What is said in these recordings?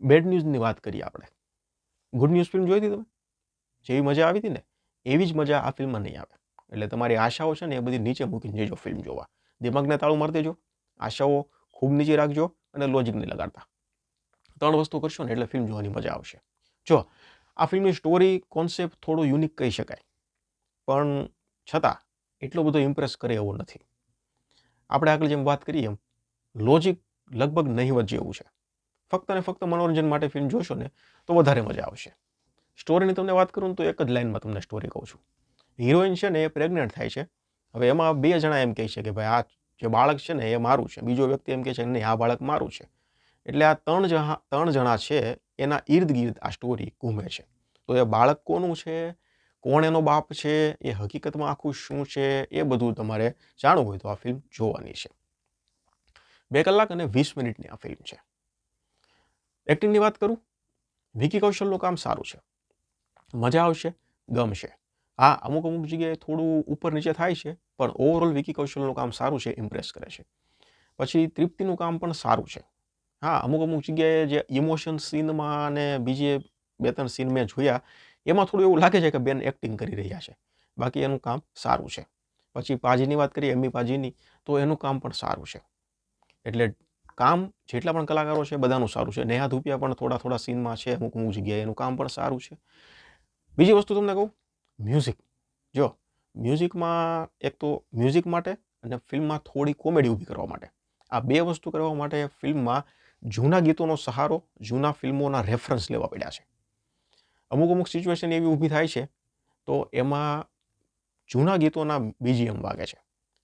Bed ન્યૂઝની વાત કરીએ આપણે. ગુડ ન્યૂઝ ફિલ્મ જોઈ હતી તમે? જેવી મજા આવી હતી ને એવી જ મજા આ ફિલ્મમાં નહીં આવે. એટલે તમારી આશાઓ છે ને એ બધી નીચે મૂકીને જજો ફિલ્મ જોવા. દિમાગને તાળું મારી દેજો, આશાઓ ખૂબ નીચે રાખજો અને લોજિક નહીં લગાડતા. 3 વસ્તુ કરશો ને એટલે ફિલ્મ જોવાની મજા આવશે. જો આ ફિલ્મની સ્ટોરી કોન્સેપ્ટ થોડું યુનિક કહી શકાય, પણ છતાં એટલો બધો ઇમ્પ્રેસ કરે એવો નથી. આપણે આગળ જેમ વાત કરીએ એમ લોજિક લગભગ નહીવત જેવું છે. ફક્ત ને ફક્ત મનોરંજન માટે ફિલ્મ જોશો ને તો વધારે મજા આવશે. સ્ટોરીની તમને વાત કરું તો એક જ લાઇનમાં તમને સ્ટોરી કહું છું. હિરોઈન છે ને એ પ્રેગ્નન્ટ થાય છે. હવે એમાં 2 જણા એમ કહે છે કે ભાઈ આ જે બાળક છે ને એ મારું છે. બીજો વ્યક્તિ એમ કહે છે નહીં આ બાળક મારું છે. એટલે આ 3 જણા છે એના ઇર્દ ગિર્દ આ સ્ટોરી ઘૂમે છે. તો એ બાળક કોનું છે, કોણ એનો બાપ છે, એ હકીકતમાં આખું શું છે, એ બધું તમારે જાણવું હોય તો આ ફિલ્મ જોવાની છે. 2 કલાક અને 20 મિનિટની આ ફિલ્મ છે. એક્ટિંગની વાત કરું, વિકી કૌશલનું કામ સારું છે, મજા આવશે, ગમશે. હા, અમુક જગ્યાએ થોડું ઉપર નીચે થાય છે, પણ ઓવરઓલ વિકી કૌશલનું કામ સારું છે, ઇમ્પ્રેસ કરે છે. પછી તૃપ્તિનું કામ પણ સારું છે. હા, અમુક જગ્યાએ જે ઇમોશન સીનમાં અને બીજે 2-3 સીન મેં જોયા એમાં થોડું એવું લાગે છે કે બેન એક્ટિંગ કરી રહ્યા છે. બાકી એનું કામ સારું છે. પછી પાજીની વાત કરીએ એમ્મી પાજીની, તો એનું કામ પણ સારું છે. એટલે કામ જેટલા પણ કલાકારો છે બધાનું સારું છે. નેહા ધુપિયા પણ થોડા સીનમાં છે, અમુક જગ્યાએ એનું કામ પણ સારું છે. બીજી વસ્તુ તમને કહું, મ્યુઝિક. જો મ્યુઝિકમાં એક તો મ્યુઝિક માટે અને ફિલ્મમાં થોડી કોમેડી ઊભી કરવા માટે, આ 2 વસ્તુ કરવા માટે ફિલ્મમાં જૂના ગીતોનો સહારો, જૂના ફિલ્મોના રેફરન્સ લેવા પડ્યા છે. અમુક સિચ્યુએશન એવી ઊભી થાય છે તો એમાં જૂના ગીતોના બીજીએમ વાગે છે,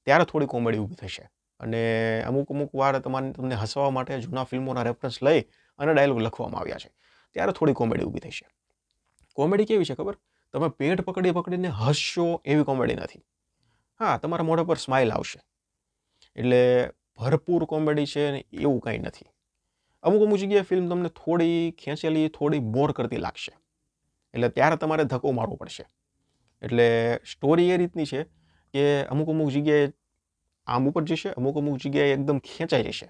ત્યારે થોડી કોમેડી ઊભી થશે. અને અમુક વાર તમને હસવા માટે જૂના ફિલ્મોના રેફરન્સ લઈ અને ડાયલોગ લખવામાં આવ્યા છે, ત્યારે થોડી કોમેડી ઊભી થશે. કોમેડી કેવી છે ખબર? તમે પેટ પકડીને હસશો એવી કોમેડી નથી. હા, તમારા મોઢા પર સ્માઇલ આવશે. એટલે ભરપૂર કોમેડી છે ને એવું કાંઈ નથી. અમુક જગ્યાએ ફિલ્મ તમને થોડી ખેંચેલી, થોડી બોર કરતી લાગશે. એટલે ત્યારે તમારે ધક્કો મારવો પડશે. એટલે સ્ટોરી એ રીતની છે કે અમુક જગ્યાએ આમ ઉપર જશે, અમુક જગ્યાએ એકદમ ખેંચાઈ જશે.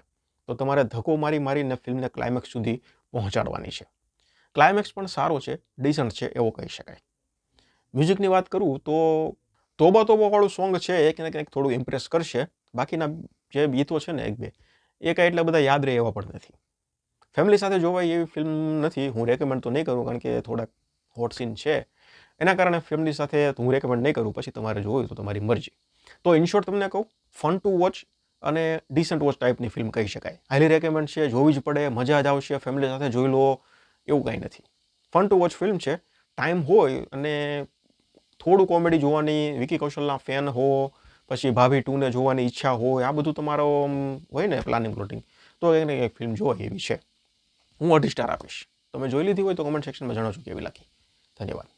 તો તમારે ધક્કો મારીને ફિલ્મને ક્લાઇમેક્સ સુધી પહોંચાડવાની છે. ક્લાઇમેક્સ પણ સારો છે, ડિસન્ટ છે એવો કહી શકાય. મ્યુઝિકની વાત કરું તો તોબા વાળું સોંગ છે એ ક્યાંક થોડું ઇમ્પ્રેસ કરશે. બાકીના જે ગીતો છે ને 1-2 એ કાંઈ એટલા બધા યાદ રહે એવા પણ નથી. ફેમિલી સાથે જોવાય એવી ફિલ્મ નથી. હું રેકમેન્ડ તો નહીં કરું કારણ કે થોડાક હોટ સીન છે. એના કારણે ફેમિલી સાથે હું રેકમેન્ડ નહીં કરું. પછી તમારે જોવું તો તમારી મરજી. તો ઇન શોર્ટ તમને કહું, ફન ટુ વોચ અને ડિસન્ટ વોચ ટાઈપની ફિલ્મ કહી શકાય. હાઈલી રેકમેન્ડ છે, જોવી જ પડે, મજા જ આવશે, ફેમિલી સાથે જોઈ લો એવું કાંઈ નથી. ફન ટુ વોચ ફિલ્મ છે. ટાઈમ હોય અને થોડું કોમેડી જોવાની, વિકી કૌશલના ફેન હો, પછી ભાભી 2 ને જોવાની ઈચ્છા હોય, આ બધું તમારો હોય ને પ્લાનિંગ પ્લોટિંગ, તો એને એક ફિલ્મ જોવા એવી છે. હું 2.5 સ્ટાર આપીશ. તમે જોઈ લીધી હોય તો કમેન્ટ સેક્શનમાં જણાવજો કેવી લાગી. ધન્યવાદ.